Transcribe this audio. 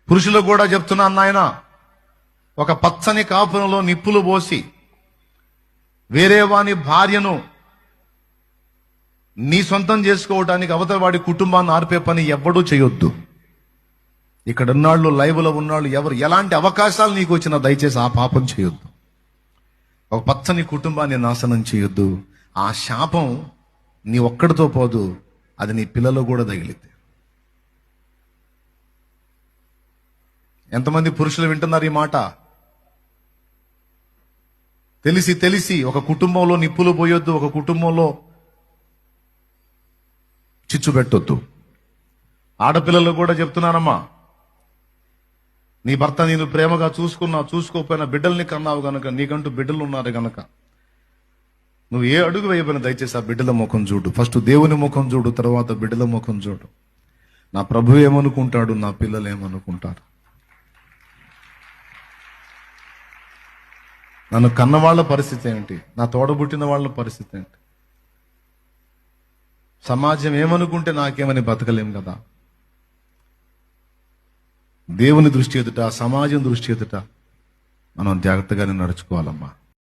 పురుషులకు కూడా చెప్తున్నాను నాయన, ఒక పచ్చని కాపురంలో నిప్పులు పోసి వేరే వాని భార్యను నీ సొంతం చేసుకోవడానికి అవతల వాడి కుటుంబాన్ని ఆర్పే పని ఎవ్వడూ చేయొద్దు. ఇక్కడ ఉన్నాళ్ళు, లైవ్లో ఉన్నాళ్ళు, ఎవరు ఎలాంటి అవకాశాలు నీకు వచ్చినా దయచేసి ఆ పాపం చేయొద్దు. ఒక పచ్చని కుటుంబాన్ని నాశనం చేయొద్దు. ఆ శాపం నీ ఒక్కడితో పోదు, అది నీ పిల్లలు కూడా తగిలిద్ది. ఎంతమంది పురుషులు వింటున్నారు ఈ మాట? తెలిసి తెలిసి ఒక కుటుంబంలో నిప్పులు పోయొద్దు, ఒక కుటుంబంలో చిచ్చు పెట్టొద్దు. ఆడపిల్లలు కూడా చెప్తున్నానమ్మా, నీ భర్త నేను ప్రేమగా చూసుకోకపోయినా బిడ్డల్ని కన్నావు గనక, నీకంటూ బిడ్డలు ఉన్నారు గనక నువ్వు ఏ అడుగు వేయబోయినా దయచేసి ఆ బిడ్డల ముఖం చూడు. ఫస్ట్ దేవుని ముఖం చూడు, తర్వాత బిడ్డల ముఖం చూడు. నా ప్రభు ఏమనుకుంటాడు, నా పిల్లలు ఏమనుకుంటారు, నన్ను కన్నవాళ్ల పరిస్థితి ఏంటి, నా తోడబుట్టిన వాళ్ళ పరిస్థితి ఏంటి, సమాజం ఏమనుకుంటే నాకేమని బతకలేం కదా. దేవుని దృష్టి ఎదుట, సమాజం దృష్టి ఎదుట మనం జాగ్రత్తగానే నడుచుకోవాలమ్మా.